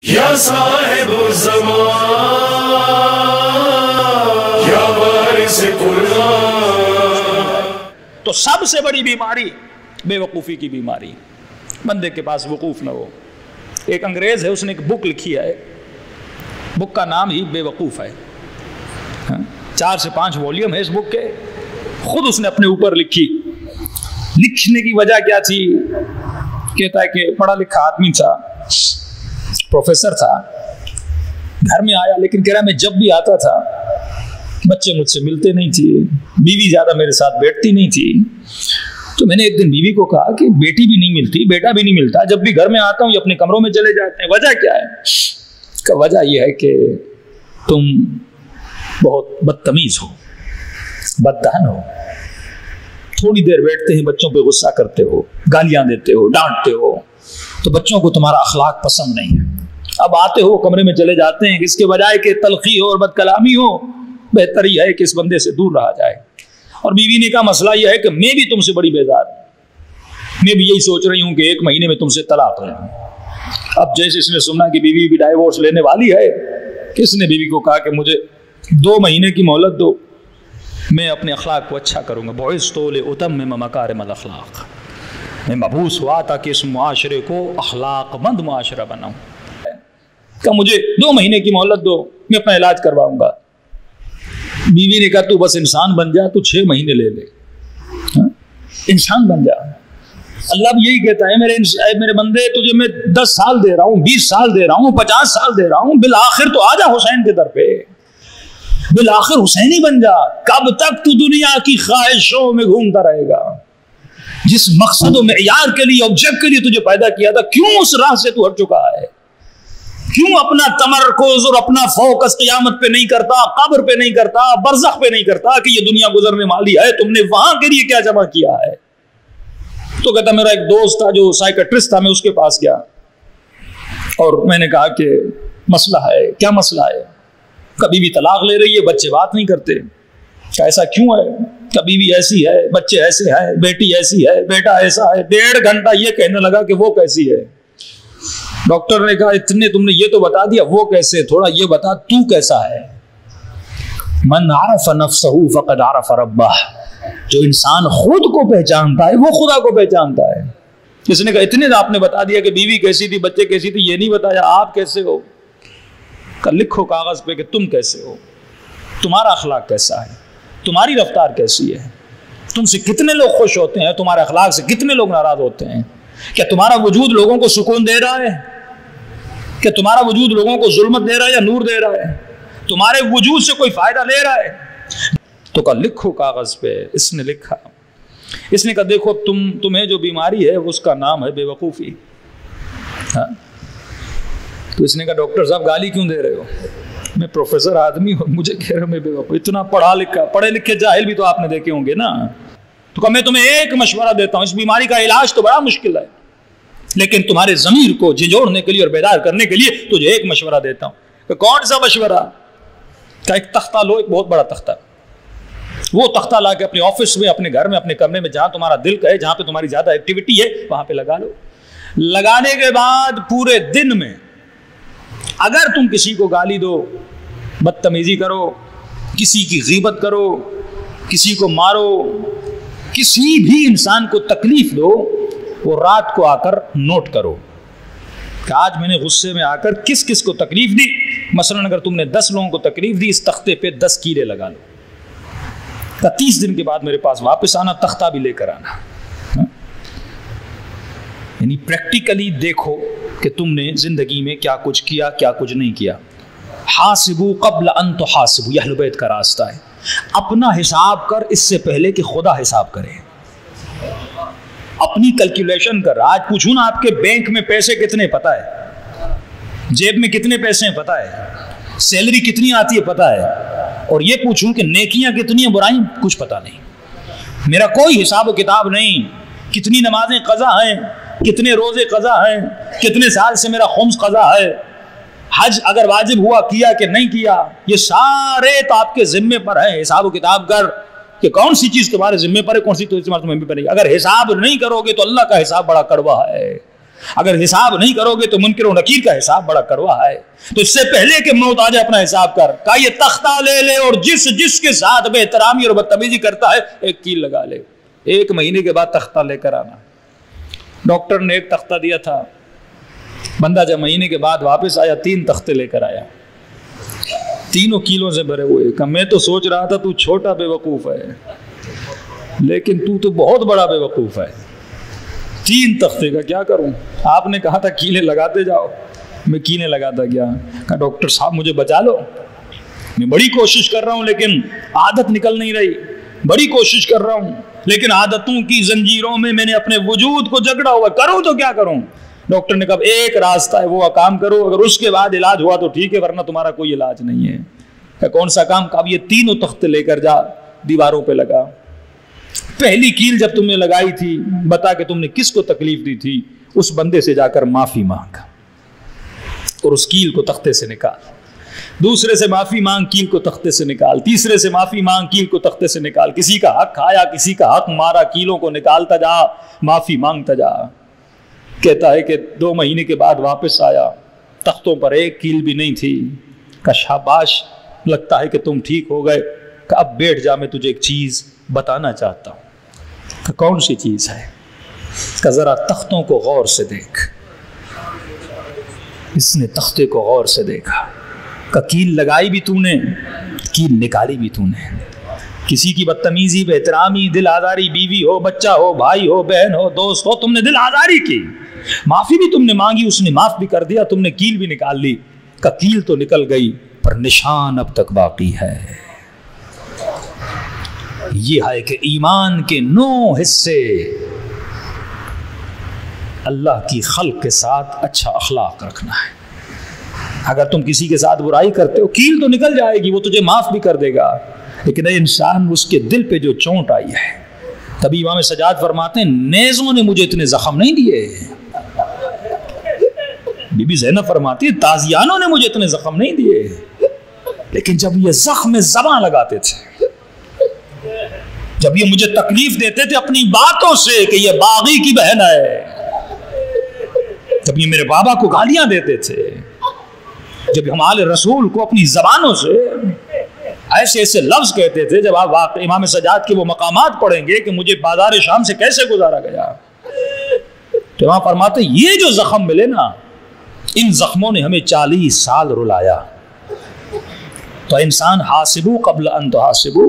یا صاحب الزمان یا وارث قرآن۔ تو سب سے بڑی بیماری بے وقوفی کی بیماری، بندے کے پاس وقوف نہ ہو۔ ایک انگریز ہے، اس نے ایک بک لکھی ہے، بک کا نام ہی بے وقوف ہے، 4 سے 5 والیوم ہے اس بک کے، خود اس نے اپنے اوپر لکھی۔ لکھنے کی وجہ کیا تھی؟ کہتا ہے کہ پڑھا لکھا آدمی تھا، پروفیسر تھا، گھر میں آیا، لیکن کہہ رہا میں جب بھی آتا تھا بچے مجھ سے ملتے نہیں تھے، بیوی زیادہ میرے ساتھ بیٹھتی نہیں تھی، تو میں نے ایک دن بیوی کو کہا کہ بیٹی بھی نہیں ملتی، بیٹا بھی نہیں ملتا، جب بھی گھر میں آتا ہوں یہ اپنے کمروں میں چلے جاتے ہیں، وجہ کیا ہے؟ کہ وجہ یہ ہے کہ تم بہت بدتمیز ہو، بددہن ہو، تھوڑی دیر بیٹھتے ہیں بچوں پہ غصہ کرتے ہو، گالیاں دیتے ہو، ڈانٹتے ہو، تو بچوں کو تمہارا اخلاق پسند نہیں ہے، اب آتے ہو کمرے میں چلے جاتے ہیں، اس کے بجائے کہ تلخی ہو اور بد کلامی ہو، بہتر یہ ہے کہ اس بندے سے دور رہا جائے۔ اور بیوی نے کہا مسئلہ یہ ہے کہ میں بھی تم سے بڑی بیزار ہوں، میں بھی یہی سوچ رہی ہوں کہ 1 مہینے میں تم سے طلاق لے لوں۔ اب جیسے اس نے سنا کہ بیوی بھی ڈائیورس لینے والی ہے، کس نے بیوی کو کہا کہ مجھے 2 مہینے کی مہلت دو، میں اپنے اخلاق کو اچھا کروں گا، بعثت لأتمم مکارم الاخلاق، میں مبعوث ہوا تاکہ اس معاشرے کو اخلاق مند معاشرہ بناؤں، کہ مجھے 2 مہینے کی مہلت دو، میں اپنا علاج کرواؤں گا۔ بیوی نے کہا تو بس انسان بن جا، تو 6 مہینے لے لے، انسان بن جا۔ اللہ بھی یہی کہتا ہے میرے بندے، تجھے میں 10 سال دے رہا ہوں، 20 سال دے رہا ہوں، 50 سال دے رہا ہوں، بالآخر تو آجا حسین کے در پہ، بالآخر حسینی بن جا۔ کب تک تو دنیا کی خواہشوں میں گھومتا رہے گا؟ جس مقصد و معیار کے لیے، آبجیکٹ کے لیے تجھے پیدا کیا تھا، کیوں اس راہ سے تو ہٹ چکا ہے؟ کیوں اپنا تمرکز اور اپنا فوکس قیامت پہ نہیں کرتا، قبر پہ نہیں کرتا، برزخ پہ نہیں کرتا کہ یہ دنیا گزرنے والی ہے، تم نے وہاں کے لیے کیا جمع کیا ہے؟ تو کہتا میرا ایک دوست تھا جو سائیکٹرسٹ تھا، میں اس کے پاس گیا اور میں نے کہا کہ مسئلہ ہے، کیا مسئلہ ہے؟ کبھی بھی طلاق لے رہی ہے، بچے بات نہیں کرتے، ایسا کیوں ہے؟ کبھی بھی ایسی ہے، بچے ایسے ہیں، بیٹی ایسی ہے، بیٹا ایسا ہے۔ 1.5 گھنٹہ یہ کہنے لگا کہ وہ کیسی ہے۔ ڈاکٹر نے کہا اتنے تم نے یہ تو بتا دیا، وہ کیسے؟ تھوڑا یہ بتا تو کیسا ہے؟ من عرف نفسہ فقد عرف ربہ، جو انسان خود کو پہچانتا ہے وہ خدا کو پہچانتا ہے۔ اس نے کہا اتنے آپ نے بتا دیا کہ بیوی کیسی تھی، بچے کیسی تھی، یہ نہیں بتایا آپ کیسے ہو؟ کہ لکھو کاغذ پہ کہ تم کیسے ہو، تمہارا اخلاق کیسا ہے، تمہاری رفتار کیسی ہے، تم سے کتنے لوگ خوش ہوتے ہیں، تمہارے اخلاق سے کتنے لوگ ناراض ہوتے ہیں؟ کیا تمہارا وجود لوگوں کو سکون دے رہا ہے؟ کہ تمہارا وجود لوگوں کو ظلمت دے رہا ہے یا نور دے رہا ہے؟ تمہارے وجود سے کوئی فائدہ لے رہا ہے؟ تو کہا لکھو کاغذ پہ۔ اس نے لکھا، اس نے کہا دیکھو تمہیں جو بیماری ہے اس کا نام ہے بے وقوفی۔ تو اس نے کہا ڈاکٹر صاحب گالی کیوں دے رہے ہو؟ میں پروفیسر آدمی ہوں، مجھے کہہ رہے ہو میں بے وقوف؟ اتنا پڑھے لکھے جاہل بھی تو آپ نے دیکھے ہوں گے نا۔ تو کہا میں تمہیں ایک مشورہ دیتا ہوں، اس بیماری کا علاج تو بڑا مشکل ہے، لیکن تمہارے ضمیر کو جھنجھوڑنے کے لیے اور بیدار کرنے کے لیے تجھے ایک مشورہ دیتا ہوں۔ کہ کون سا مشورہ؟ کہ ایک تختہ لو، ایک بہت بڑا تختہ، وہ تختہ لا کے اپنے آفس میں، اپنے گھر میں، اپنے کمرے میں، جہاں تمہارا دل کہے، جہاں پہ تمہاری زیادہ ایکٹیویٹی ہے وہاں پہ لگا لو۔ لگانے کے بعد پورے دن میں اگر تم کسی کو گالی دو، بدتمیزی کرو، کسی کی غیبت کرو، کسی کو مارو، کسی بھی انسان کو تکلیف دو، وہ رات کو آ کر نوٹ کرو کہ آج میں نے غصے میں آ کر کس کس کو تکلیف دی۔ مثلا اگر تم نے 10 لوگوں کو تکلیف دی، اس تختے پہ 10 کیلے لگا لو، کہ 30 دن کے بعد میرے پاس واپس آنا، تختہ بھی لے کر آنا۔ یعنی پریکٹیکلی دیکھو کہ تم نے زندگی میں کیا کچھ کیا، کیا کچھ نہیں کیا۔ حاسبو قبل ان تحاسبو، یہ اہل بیت کا راستہ ہے۔ اپنا حساب کر اس سے پہلے کہ خدا حساب کرے۔ اپنی کیلکولیشن کر۔ آج پوچھوں نا آپ کے بینک میں پیسے کتنے پتہ ہے؟ جیب میں کتنے پیسے ہیں پتہ ہے؟ سیلری کتنی آتی ہے پتہ ہے؟ اور یہ پوچھوں کہ نیکیاں کتنی ہیں، برائیں کچھ پتہ نہیں۔ میرا کوئی حساب و کتاب نہیں، کتنی نمازیں قضا ہیں، کتنے روزے قضا ہیں، کتنے سال سے میرا خمس قضا ہے، حج اگر واجب ہوا کیا کہ نہیں کیا، یہ سارے تو آپ کے ذمے پر ہے۔ حساب و کتاب کر کہ کون سی چیز تمہارے ذمے پر ہے، کون سی چیز تمہارے ذمے پر نہیں۔ اگر حساب نہیں کرو گے تو اللہ کا حساب بڑا کڑوا ہے۔ اگر حساب نہیں کرو گے تو منکر و نکیر کا حساب بڑا کڑوا ہے. تو اس سے پہلے کہ موت آ جائے اپنا حساب کر. کہا یہ تختہ لے لے اور جس کے ساتھ بے احترامی اور بدتمیزی کرتا ہے ایک کیل لگا لے. 1 مہینے کے بعد تختہ لے کر آنا. ڈاکٹر نے ایک تختہ دیا تھا. بندہ جب مہینے کے بعد واپس آیا 3 تختے لے کر آیا, تینوں کیلوں سے بھرے ہوئے. کہ میں تو سوچ رہا تھا تو چھوٹا بے وقوف ہے, لیکن تو بہت بڑا بے وقوف ہے. 3 تختے کا کیا کروں؟ آپ نے کہا تھا کیلیں لگاتے جاؤ. میں کیلیں لگاتا گیا. کہا ڈاکٹر صاحب مجھے بچا لو, میں بڑی کوشش کر رہا ہوں لیکن عادت نکل نہیں رہی. بڑی کوشش کر رہا ہوں لیکن عادتوں کی زنجیروں میں نے اپنے وجود کو جکڑا ہوا. کروں تو کیا کروں؟ ڈاکٹر نے کہا ایک راستہ ہے, وہ کام کرو, اگر اس کے بعد علاج ہوا تو ٹھیک ہے, ورنہ تمہارا کوئی علاج نہیں ہے. کہ کون سا کام؟ کہ اب یہ 3 تختے لے کر جا, دیواروں پہ لگا. پہلی کیل جب تم نے لگائی تھی بتا کہ تم نے کس کو تکلیف دی تھی, اس بندے سے جا کر معافی مانگ اور اس کیل کو تختے سے نکال. دوسرے سے معافی مانگ, کیل کو تختے سے نکال. تیسرے سے معافی مانگ, کیل کو تختے سے نکال. کسی کا حق کھایا, کسی کا حق مارا, کیلوں کو نکالتا جا, معافی مانگتا جا. کہتا ہے کہ 2 مہینے کے بعد واپس آیا, تختوں پر 1 کیل بھی نہیں تھی. کہ شاباش, لگتا ہے کہ تم ٹھیک ہو گئے. کہ اب بیٹھ جا, میں تجھے ایک چیز بتانا چاہتا ہوں. کہ کون سی چیز ہے؟ کہ ذرا تختوں کو غور سے دیکھ. اس نے تختے کو غور سے دیکھا. کہ کیل لگائی بھی تو نے, کیل نکالی بھی تو نے. کسی کی بدتمیزی, بے احترامی, دل آزاری, بیوی ہو, بچہ ہو, بھائی ہو, بہن ہو, دوست ہو, تم نے دل آزاری کی. معافی بھی تم نے مانگی, اس نے معاف بھی کر دیا, تم نے کیل بھی نکال لی. کہ کیل تو نکل گئی پر نشان اب تک باقی ہے. یہ ہے کہ ایمان کے 9 حصے اللہ کی خلق کے ساتھ اچھا اخلاق رکھنا ہے. اگر تم کسی کے ساتھ برائی کرتے ہو, کیل تو نکل جائے گی, وہ تجھے معاف بھی کر دے گا, لیکن اے انسان, اس کے دل پہ جو چونٹ آئی ہے. تبھی امام سجاد فرماتے ہیں نیزوں نے مجھے اتنے زخم نہیں دیے. بی بی زینب فرماتی ہے تازیانوں نے مجھے اتنے زخم نہیں دیے, لیکن جب یہ زخم زباں لگاتے تھے, جب یہ مجھے تکلیف دیتے تھے اپنی باتوں سے کہ یہ باغی کی بہن ہے, جب یہ میرے بابا کو گالیاں دیتے تھے, جب ہمارے رسول کو اپنی زبانوں سے ایسے ایسے لفظ کہتے تھے, جب آپ امام سجاد کے وہ مقامات پڑھیں گے کہ مجھے بازار شام سے کیسے گزارا گیا, تو وہاں فرماتے یہ جو زخم ملے نا, ان زخموں نے ہمیں 40 سال رلایا. تو انسان حاسبو قبل ان تحاسبو,